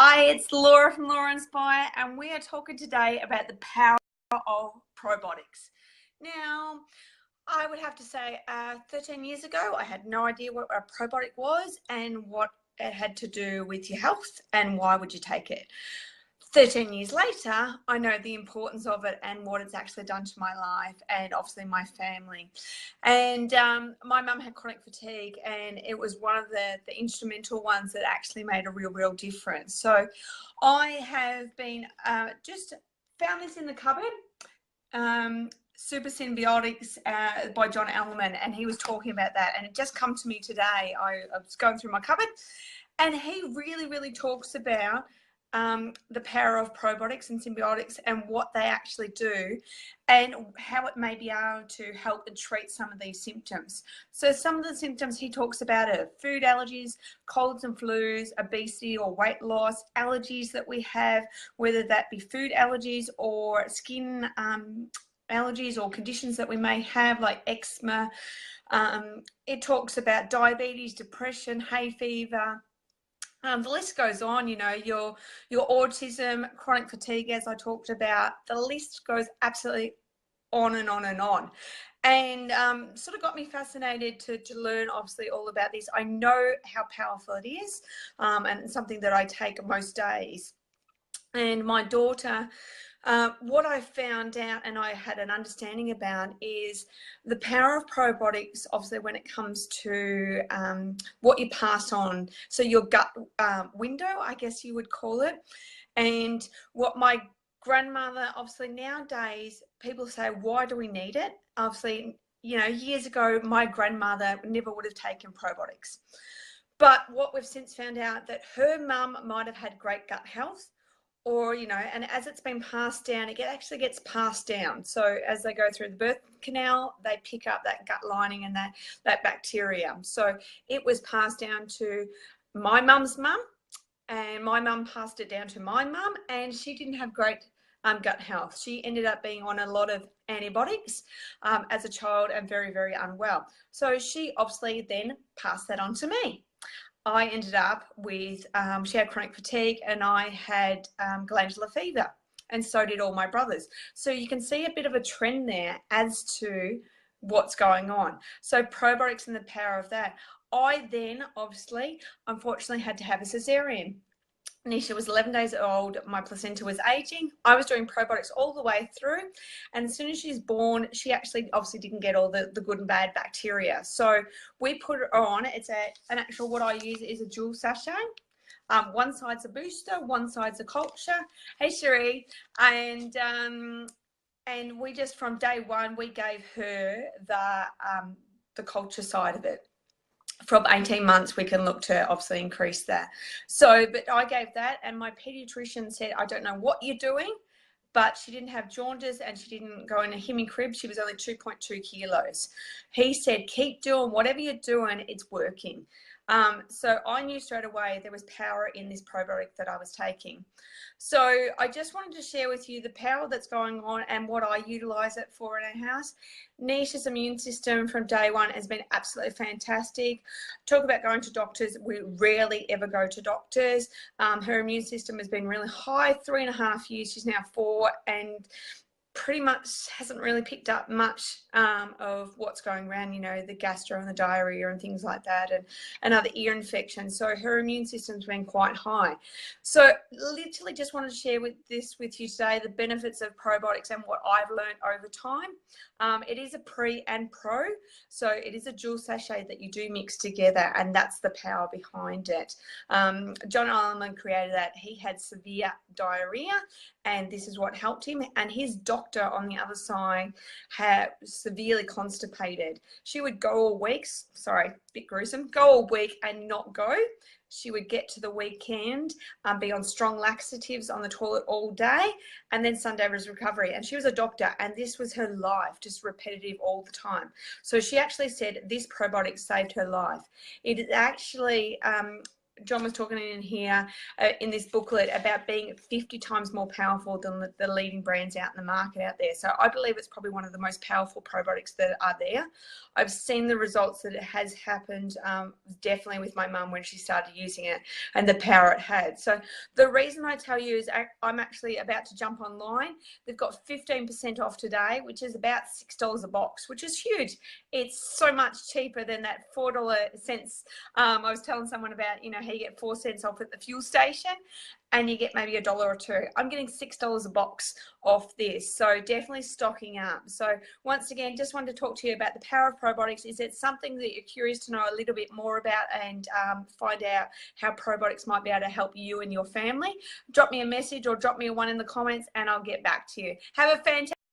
Hi, it's Laura from Laura Inspire, and we are talking today about the power of probiotics. Now, I would have to say 13 years ago, I had no idea what a probiotic was and what it had to do with your health and why would you take it. 13 years later, I know the importance of it and what it's actually done to my life and obviously my family. And my mum had chronic fatigue, and it was one of the instrumental ones that actually made a real difference. So I have been just found this in the cupboard. Super Symbiotics by John Ellerman, and he was talking about that, and it just come to me today. I was going through my cupboard, and he really talks about the power of probiotics and symbiotics and what they actually do and how it may be able to help and treat some of these symptoms. So some of the symptoms he talks about are food allergies, colds and flus, obesity or weight loss, allergies that we have, whether that be food allergies or skin allergies or conditions that we may have like eczema. It talks about diabetes, depression, hay fever. The list goes on, you know, your autism, chronic fatigue, as I talked about. The list goes absolutely on and on and on. And sort of got me fascinated to learn, obviously, all about this. I know how powerful it is, and it's something that I take most days. And my daughter, what I found out and I had an understanding about is the power of probiotics, obviously, when it comes to what you pass on. So your gut window, I guess you would call it. And what my grandmother, obviously nowadays, people say, why do we need it? Obviously, you know, years ago, my grandmother never would have taken probiotics. But what we've since found out that her mum might have had great gut health, or, you know, and as it's been passed down, it actually gets passed down. So as they go through the birth canal, they pick up that gut lining and that bacteria. So it was passed down to my mum's mum, and my mum passed it down to my mum, and she didn't have great gut health. She ended up being on a lot of antibiotics as a child and very unwell. So she obviously then passed that on to me. I ended up with, she had chronic fatigue and I had glandular fever, and so did all my brothers. So you can see a bit of a trend there as to what's going on. So probiotics and the power of that. I then obviously, unfortunately, had to have a cesarean. Nisha was 11 days old. My placenta was aging. I was doing probiotics all the way through. And as soon as she's born, she actually obviously didn't get all the good and bad bacteria. So we put it on. It's an actual, what I use is a dual sachet. One side's a booster, one side's a culture. Hey, Cherie. And we just, from day one, we gave her the culture side of it. From 18 months, we can look to obviously increase that. So, but I gave that, and my pediatrician said, I don't know what you're doing, but she didn't have jaundice and she didn't go in a hemi crib. She was only 2.2 kilos. He said, keep doing whatever you're doing, it's working. So I knew straight away there was power in this probiotic that I was taking. So I just wanted to share with you the power that's going on and what I utilize it for in our house. Nisha's immune system from day one has been absolutely fantastic. Talk about going to doctors. We rarely ever go to doctors. Her immune system has been really high, 3.5 years. She's now 4, and pretty much hasn't really picked up much of what's going around, you know, the gastro and the diarrhea and things like that, and other ear infections. So her immune system's been quite high. So literally just wanted to share with you today, the benefits of probiotics and what I've learned over time. It is a pre and pro, so it is a dual sachet that you do mix together, and that's the power behind it. John Ellerman created that. He had severe diarrhea, and this is what helped him. And his doctor on the other side had severely constipated. She would go a week, sorry, a bit gruesome, go a week and not go. She would get to the weekend, be on strong laxatives on the toilet all day, and then Sunday was recovery. And she was a doctor, and this was her life, just repetitive all the time. So she actually said this probiotic saved her life. It is actually John was talking in here in this booklet about being 50 times more powerful than the leading brands out in the market out there. So I believe it's probably one of the most powerful probiotics that are there. I've seen the results that it has happened definitely with my mum when she started using it, and the power it had. So the reason I tell you is I'm actually about to jump online. They've got 15% off today, which is about $6 a box, which is huge. It's so much cheaper than that $4 I was telling someone about, you know, how you get 4 cents off at the fuel station and you get maybe $1 or $2. I'm getting $6 a box off this. So definitely stocking up. So once again, just wanted to talk to you about the power of probiotics. Is it something that you're curious to know a little bit more about and find out how probiotics might be able to help you and your family? Drop me a message or drop me a one in the comments and I'll get back to you. Have a fantastic